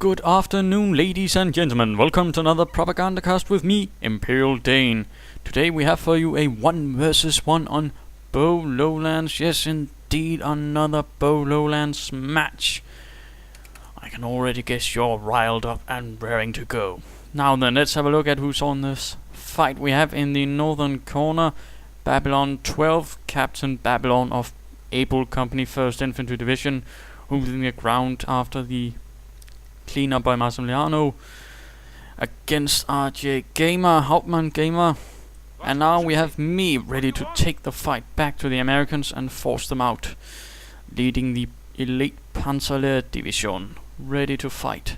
Good afternoon, ladies and gentlemen. Welcome to another Propagandacast with me, ImperialDane. Today we have for you a 1 versus 1 on Beaux Lowlands. Yes, indeed, another Beaux Lowlands match. I can already guess you're riled up and raring to go. Now then, let's have a look at who's on this fight. We have in the northern corner Babylon 12, Captain Babylon of Able Company 1st Infantry Division, holding the ground after the cleanup by Massimiliano against RJ Gamer, Hauptmann Gamer. And now we have me ready to take the fight back to the Americans and force them out, leading the Elite Panzer Lehr division, ready to fight.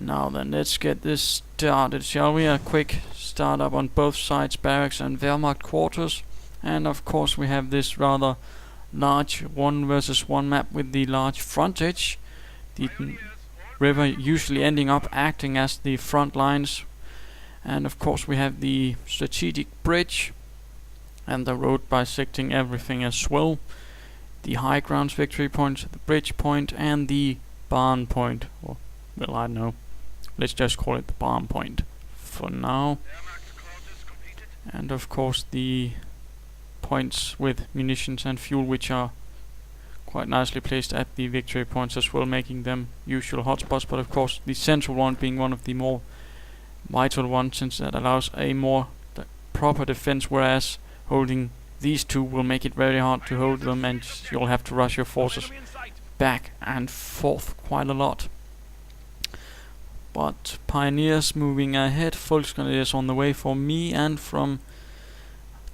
Now then, let's get this started, shall we? A quick startup on both sides, barracks and Wehrmacht quarters. And of course we have this rather large 1 versus 1 map with the large frontage. The river usually ending up acting as the front lines. And of course we have the strategic bridge and the road bisecting everything as well. The high grounds victory point, the bridge point, and the barn point. Or, well, I don't know. Let's just call it the barn point for now. And of course the points with munitions and fuel, which are quite nicely placed at the victory points as well, making them usual hotspots. But of course the central one being one of the more vital ones, since that allows a more proper defense, whereas holding these two will make it very hard to hold them, and you'll have to rush your forces back and forth quite a lot. But pioneers moving ahead, Volksgrenadiers on the way for me, and from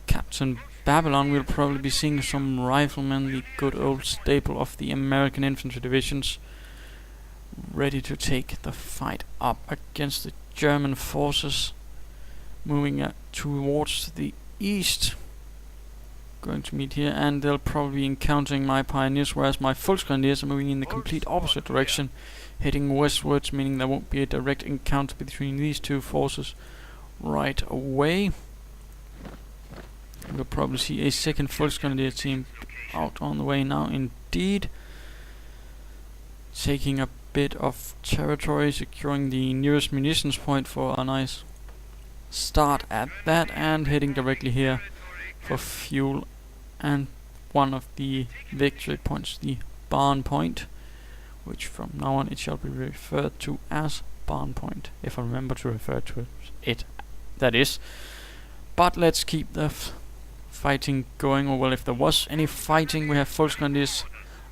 Captain Babylon we'll probably be seeing some riflemen, the good old staple of the American infantry divisions, ready to take the fight up against the German forces moving towards the east. Going to meet here, and they'll probably be encountering my pioneers, whereas my Volksgrenadiers are moving in the complete opposite direction, heading westwards, meaning there won't be a direct encounter between these two forces right away. We'll probably see a second Volksgrenadier team out on the way now, indeed. Taking a bit of territory, securing the nearest munitions point for a nice start at that, and heading directly here for fuel and one of the victory points, the barn point, which from now on it shall be referred to as barn point, if I remember to refer to it, that is. But let's keep the fighting going, or well, if there was any fighting. We have Volksgrenadiers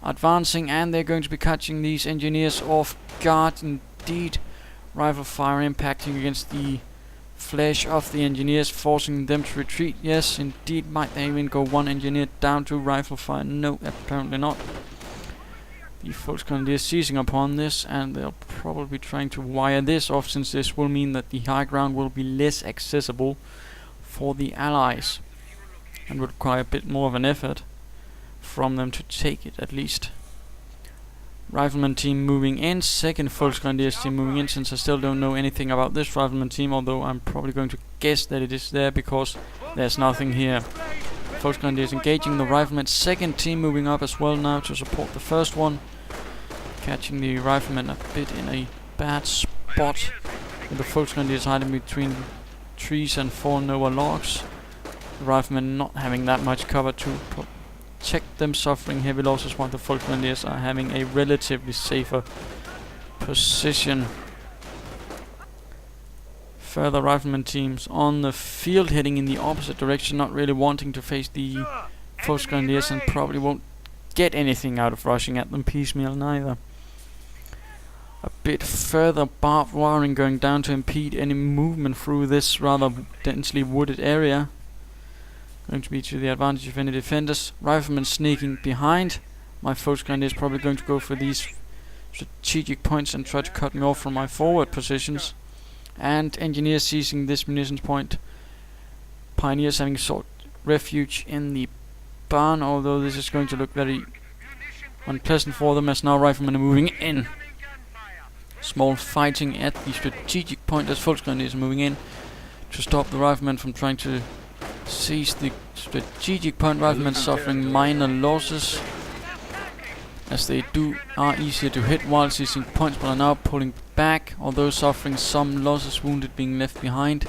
advancing, and they're going to be catching these engineers off guard indeed. Rifle fire impacting against the flesh of the engineers, forcing them to retreat. Yes, indeed. Might they even go one engineer down to rifle fire? No, apparently not. The Volksgrenadiers seizing upon this, and they'll probably be trying to wire this off, since this will mean that the high ground will be less accessible for the Allies and would require a bit more of an effort from them to take it, at least. Rifleman team moving in, second Volksgrenadiers team moving in, since I still don't know anything about this rifleman team, although I'm probably going to guess that it is there because there's nothing here. Volksgrenadiers engaging the riflemen, second team moving up as well now to support the first one, catching the riflemen a bit in a bad spot, with the Volksgrenadiers hiding between trees and fallen over logs. The riflemen not having that much cover to protect them, suffering heavy losses, while the Volksgrenadiers are having a relatively safer position. Further rifleman teams on the field, heading in the opposite direction, not really wanting to face the Volksgrenadiers, and probably won't get anything out of rushing at them piecemeal neither. A bit further barbed wiring going down to impede any movement through this rather densely wooded area. Going to be to the advantage of any defenders. Riflemen sneaking behind. My Volksgrenadiers probably going to go for these strategic points and try to cut me off from my forward positions. And engineers seizing this munitions point. Pioneers having sought refuge in the barn, although this is going to look very unpleasant for them, as now riflemen are moving in. Small fighting at the strategic point as Volksgrenadiers are moving in to stop the riflemen from trying to seize the strategic point. Riflemen suffering minor losses. as they are easier to hit while seizing points, but are now pulling back, although suffering some losses, wounded being left behind.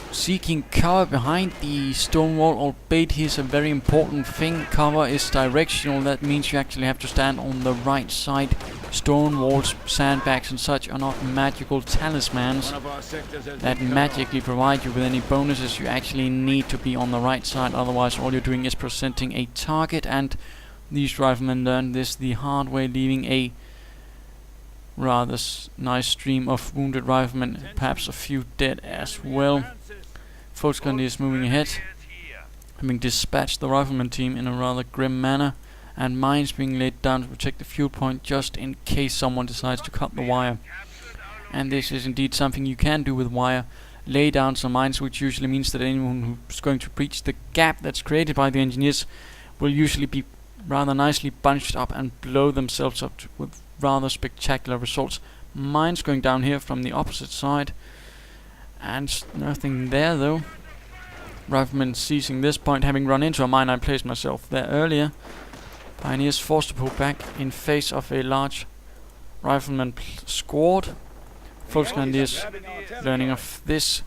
Seeking cover behind the stone wall, albeit here's a very important thing. Cover is directional, that means you actually have to stand on the right side. Stone walls, sandbags and such are not magical talismans that magically provide you with any bonuses. You actually need to be on the right side, otherwise all you're doing is presenting a target, and these riflemen learned this the hard way, leaving a rather nice stream of wounded riflemen, perhaps a few dead as well. Volkskunde is moving ahead, having dispatched the rifleman team in a rather grim manner, and mines being laid down to protect the fuel point just in case someone decides to cut the wire. And this is indeed something you can do with wire. Lay down some mines, which usually means that anyone who's going to breach the gap that's created by the engineers will usually be rather nicely bunched up and blow themselves up with rather spectacular results. Mines going down here from the opposite side, and nothing there though. Riflemen seizing this point, having run into a mine. I placed myself there earlier. Pioneers forced to pull back in face of a large rifleman squad. Volkskundiers learning of this,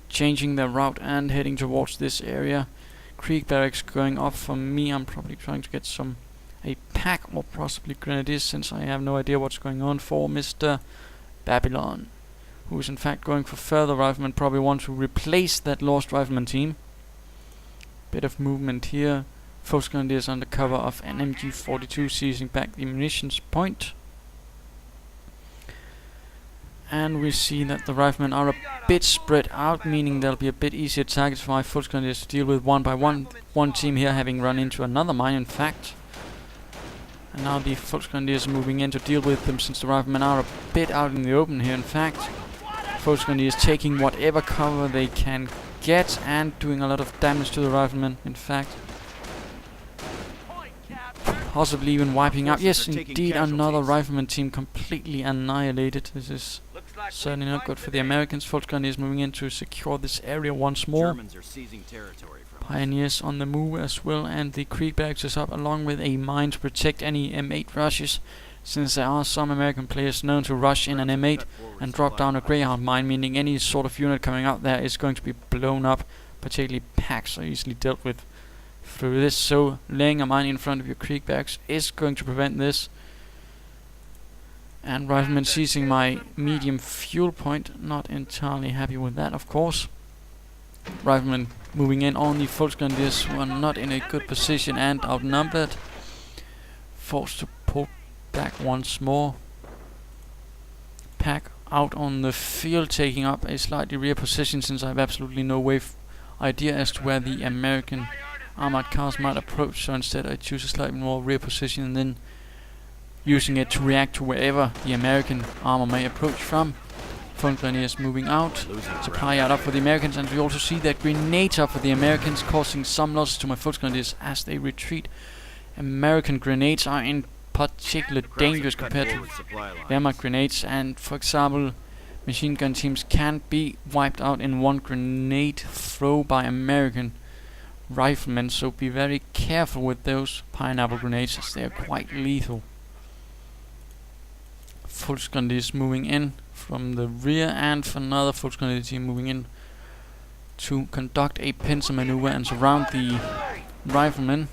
changing their route and heading towards this area. Creek barracks going up for me. I'm probably trying to get a pack or possibly grenadiers, since I have no idea what's going on for Mr. Babylon, who is in fact going for further riflemen, probably want to replace that lost rifleman team. Bit of movement here. Volkskundiers under cover of an MG42 seizing back the munitions point. And we see that the riflemen are a bit spread out, meaning they'll be a bit easier targets for my Volkskundiers to deal with one by one. One team here having run into another mine, in fact. And now the Volkskundiers are moving in to deal with them, since the riflemen are a bit out in the open here, in fact. Volkskundiers taking whatever cover they can get and doing a lot of damage to the riflemen, in fact. Possibly even wiping out. Yes, indeed, another rifleman team completely annihilated. This is certainly not good for the Americans. Volkskundiers moving in to secure this area once more. Pioneers on the move as well, and the creek barracks is up, along with a mine to protect any M8 rushes, since there are some American players known to rush in an M8 and drop down a Greyhound mine, meaning any sort of unit coming out there is going to be blown up. Particularly packs are easily dealt with through this, so laying a mine in front of your creek barracks is going to prevent this. And riflemen seizing my medium fuel point, not entirely happy with that, of course. Riflemen moving in on the Volkskundiers, who are not in a good position and outnumbered, forced to pull back once more. Pack out on the field, taking up a slightly rear position, since I have absolutely no idea as to where the American armored cars might approach, so instead I choose a slightly more rear position and then using it to react to wherever the American armor may approach from. Volkskundiers moving out, supply out up for the Americans, and we also see that grenades up for the Americans, causing some losses to my Volkskundiers as they retreat. American grenades are in particular dangerous compared to Wehrmacht grenades, and for example, machine gun teams can be wiped out in one grenade throw by American riflemen, so be very careful with those pineapple grenades, as they are quite lethal. Volkskundiers moving in from the rear, and for another Volkskundier team moving in to conduct a pincer maneuver and surround the riflemen,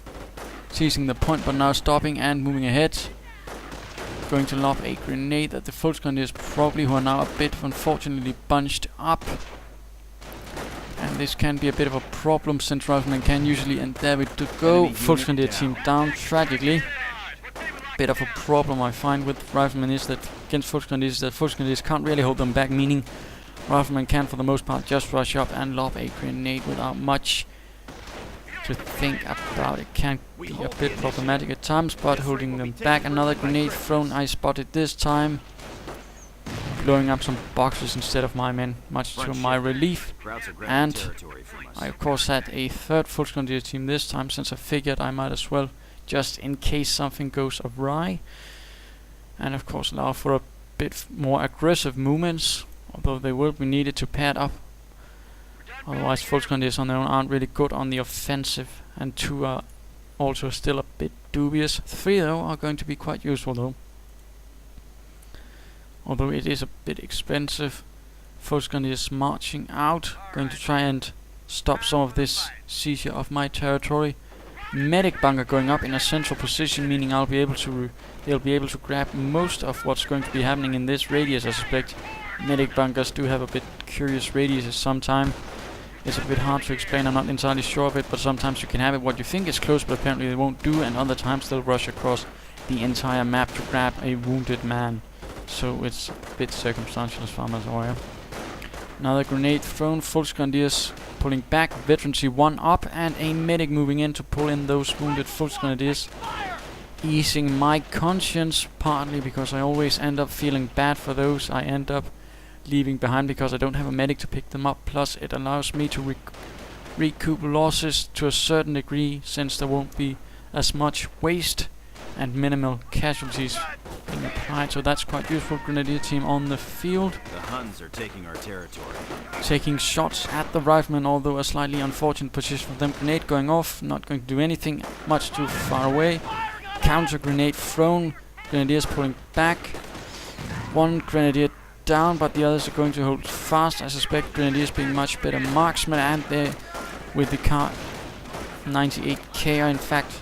seizing the point but now stopping and moving ahead. Going to lob a grenade at the Volkskundiers, probably, who are now a bit unfortunately bunched up. And this can be a bit of a problem, since riflemen can usually, and there we go, Volkskundier team down tragically. Bit of a problem I find with riflemen is that against Volkskundiers can't really hold them back, meaning riflemen can for the most part just rush up and lob a grenade without much to think about. It can be a bit problematic at times, but holding them back. Another grenade thrown, I spotted this time, blowing up some boxes instead of my men, much to my relief. And I of course had a third Volkskundier team this time, since I figured I might as well, just in case something goes awry, and of course allow for a bit more aggressive movements, although they will be needed to pad up. Otherwise Volkskundiers on their own aren't really good on the offensive, and to a also still a bit dubious. 3 though are going to be quite useful though. Although it is a bit expensive. Volksgrenadier is marching out, going to try and stop some of this seizure of my territory. Medic bunker going up in a central position, meaning they'll be able to grab most of what's going to be happening in this radius, I suspect. Medic bunkers do have a bit curious radiuses sometimes. It's a bit hard to explain, I'm not entirely sure of it, but sometimes you can have it what you think is close, but apparently they won't do, and other times they'll rush across the entire map to grab a wounded man. So it's a bit circumstantial as far as I'm aware. Another grenade thrown, Volksgrenadiers pulling back, Veterancy 1 up, and a medic moving in to pull in those wounded Volksgrenadiers. Easing my conscience, partly because I always end up feeling bad for those I end up leaving behind because I don't have a medic to pick them up, plus it allows me to recoup losses to a certain degree, since there won't be as much waste and minimal casualties being applied, so that's quite useful. Grenadier team on the field. The Huns are taking our territory. Taking shots at the riflemen, although a slightly unfortunate position for them. Grenade going off, not going to do anything much too far away. Counter grenade thrown, Grenadiers pulling back. One Grenadier down, but the others are going to hold fast. I suspect Grenadiers being much better marksmen, and they, with the car 98K, are in fact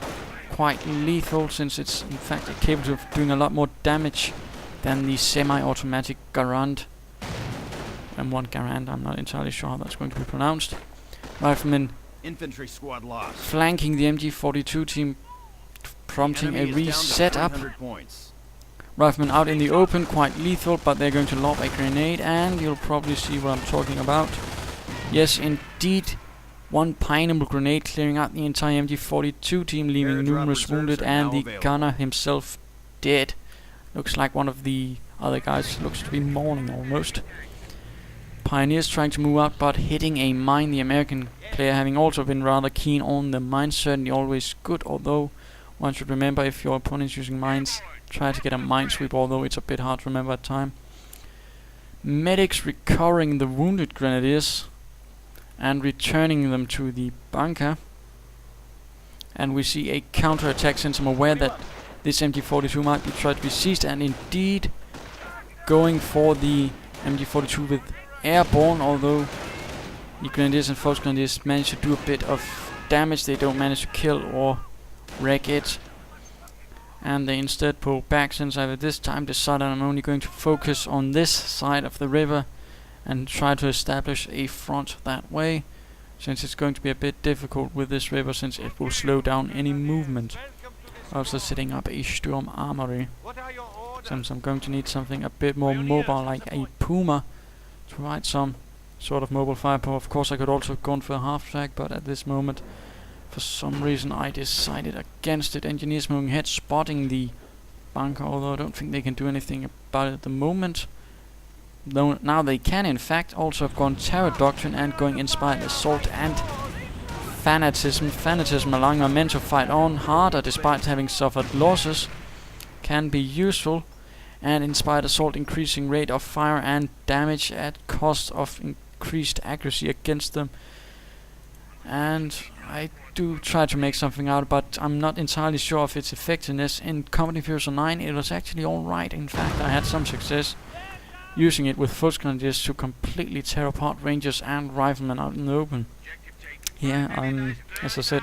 quite lethal, since it's in fact capable of doing a lot more damage than the semi-automatic Garand. M1 Garand, I'm not entirely sure how that's going to be pronounced. Riflemen Infantry squad lost. flanking the MG42 team, prompting a reset up. Riflemen out in the open, quite lethal, but they're going to lob a grenade, and you'll probably see what I'm talking about. Yes, indeed. One pineapple grenade clearing out the entire MG42 team, leaving numerous wounded, and the gunner himself dead. Looks like one of the other guys looks to be mourning almost. Pioneers trying to move out, but hitting a mine. The American player having also been rather keen on the mines, certainly always good, although one should remember, if your opponent's using mines, try to get a minesweep, although it's a bit hard to remember at time. Medics recovering the wounded grenadiers and returning them to the bunker. And we see a counter-attack, since I'm aware that this MG42 might be tried to be seized, and indeed going for the MG42 with airborne, although the Grenadiers and Volksgrenadiers manage to do a bit of damage. They don't manage to kill or wreck it, and they instead pull back, since I've at this time decided I'm only going to focus on this side of the river and try to establish a front that way, since it's going to be a bit difficult with this river, since it will slow down any movement. Also setting up a Sturm Armory, since I'm going to need something a bit more mobile, like a Puma, to provide some sort of mobile firepower. Of course I could also have gone for a half-track, but at this moment for some reason I decided against it. Engineers moving ahead, spotting the bunker, although I don't think they can do anything about it at the moment. Though now they can in fact also have gone terror doctrine and going inspired assault and fanatism. Fanatism allowing our men to fight on harder despite having suffered losses can be useful, and inspired assault increasing rate of fire and damage at cost of increased accuracy against them. And I do try to make something out, but I'm not entirely sure of its effectiveness. In Company 09 it was actually alright. In fact, I had some success using it with Volksgrenadiers to completely tear apart rangers and riflemen out in the open. Yeah, I'm, as I said, not